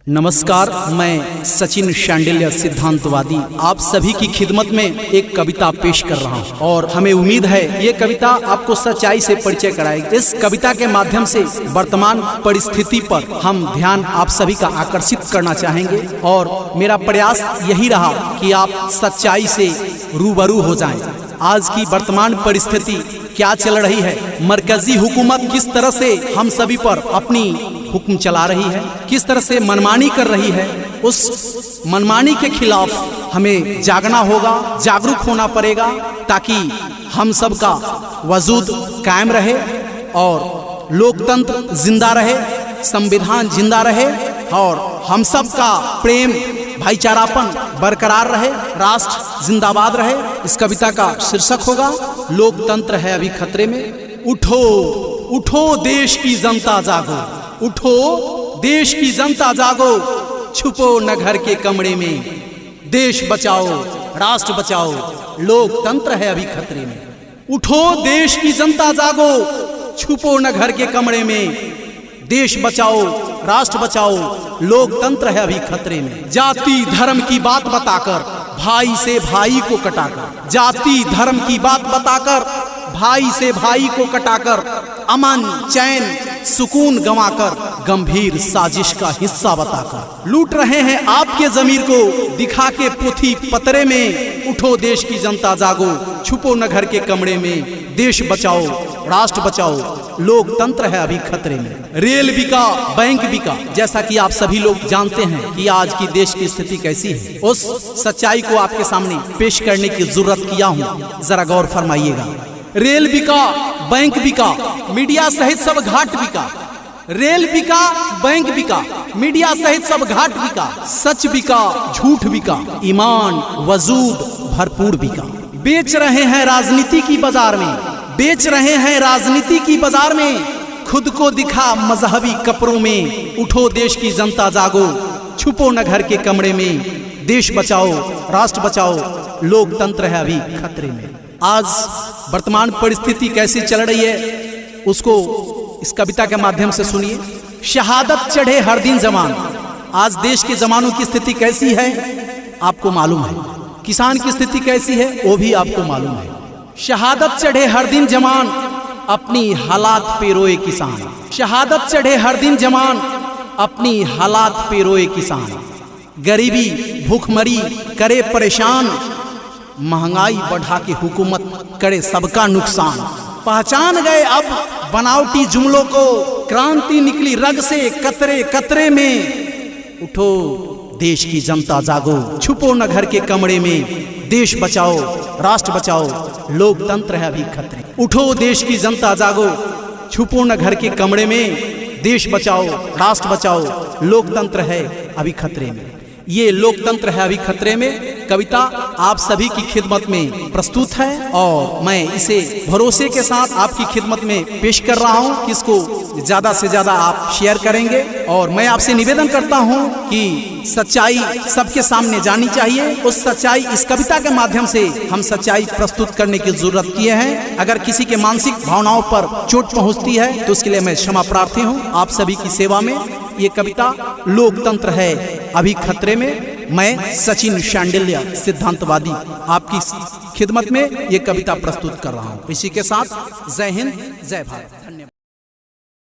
नमस्कार, मैं सचिन शांडिल्य सिद्धांतवादी आप सभी की खिदमत में एक कविता पेश कर रहा हूं और हमें उम्मीद है ये कविता आपको सच्चाई से परिचय कराएगी। इस कविता के माध्यम से वर्तमान परिस्थिति पर हम ध्यान आप सभी का आकर्षित करना चाहेंगे और मेरा प्रयास यही रहा कि आप सच्चाई से रूबरू हो जाएं। आज की वर्तमान परिस्थिति क्या चल रही है, मरकजी हुकूमत किस तरह से हम सभी पर अपनी हुक्म चला रही है, किस तरह से मनमानी कर रही है, उस मनमानी के खिलाफ हमें जागना होगा, जागरूक होना पड़ेगा ताकि हम सब का वजूद कायम रहे और लोकतंत्र जिंदा रहे, संविधान जिंदा रहे और हम सब का प्रेम भाईचारापन बरकरार रहे, राष्ट्र जिंदाबाद रहे। इस कविता का शीर्षक होगा लोकतंत्र है अभी खतरे में। उठो उठो देश की जनता जागो, उठो देश की जनता जागो, छुपो न घर के कमरे में, देश बचाओ राष्ट्र बचाओ, लोकतंत्र है अभी खतरे में। उठो देश की जनता जागो, छुपो न घर के कमरे में, देश बचाओ राष्ट्र बचाओ, लोकतंत्र है अभी खतरे में। जाति धर्म की बात बताकर भाई से भाई को कटाकर, जाति धर्म की बात बताकर भाई से भाई को कटाकर, अमन चैन सुकून गंवाकर, गंभीर साजिश का हिस्सा बताकर लूट रहे हैं आपके ज़मीर को दिखा के पोथी पतरे में। उठो देश की जनता जागो, छुपो न घर के कमरे में, देश बचाओ राष्ट्र बचाओ, लोकतंत्र है अभी खतरे में। रेल बिका बैंक बिका, जैसा कि आप सभी लोग जानते हैं कि आज की देश की स्थिति कैसी है, उस सच्चाई को आपके सामने पेश करने की जरूरत किया हूँ, जरा गौर फरमाइएगा। रेल बिका बैंक बिका, मीडिया सहित सब घाट बिका। रेल बिका बैंक बिका, मीडिया सहित सब घाट बिका। सच बिका झूठ बिका, ईमान वजूद भरपूर बिका। बेच रहे हैं राजनीति की बाजार में, बेच रहे हैं राजनीति की बाजार में, खुद को दिखा मजहबी कपड़ों में। उठो देश की जनता जागो, छुपो न घर के कमरे में, देश बचाओ राष्ट्र बचाओ, लोकतंत्र है अभी खतरे में। आज वर्तमान परिस्थिति कैसी चल रही है उसको इस कविता के माध्यम से सुनिए। शहादत चढ़े हर दिन जवान, आज देश के जवानों की स्थिति कैसी है आपको मालूम है, किसान की स्थिति कैसी है वो भी आपको मालूम है। शहादत चढ़े हर दिन जवान, अपनी हालात पे रोए किसान। शहादत चढ़े हर दिन जवान, अपनी हालात पे रोए किसान। गरीबी भूखमरी करे परेशान, महंगाई बढ़ा के हुकूमत करे सबका नुकसान। पहचान गए अब बनावटी जुमलों को, क्रांति निकली रग से कतरे कतरे में। उठो देश की जनता जागो, छुपो न घर के कमरे में, देश बचाओ राष्ट्र बचाओ, लोकतंत्र है अभी खतरे। उठो देश की जनता जागो, छुपो न घर के कमरे में, देश बचाओ राष्ट्र बचाओ, लोकतंत्र है अभी खतरे में। ये लोकतंत्र है अभी खतरे में कविता आप सभी की खिदमत में प्रस्तुत है और मैं इसे भरोसे के साथ आपकी खिदमत में पेश कर रहा हूं कि इसको ज्यादा से ज्यादा आप शेयर करेंगे। और मैं आपसे निवेदन करता हूं कि सच्चाई सबके सामने जानी चाहिए। उस सच्चाई इस कविता के माध्यम से हम सच्चाई प्रस्तुत करने की जरूरत किए हैं। अगर किसी के मानसिक भावनाओं पर चोट पहुंचती है तो उसके लिए मैं क्षमा प्रार्थी हूं। आप सभी की सेवा में ये कविता लोकतंत्र है अभी खतरे में, मैं सचिन शांडिल्य सिद्धांतवादी आपकी खिदमत में ये कविता प्रस्तुत कर रहा हूं। इसी के साथ जय हिंद जय भारत।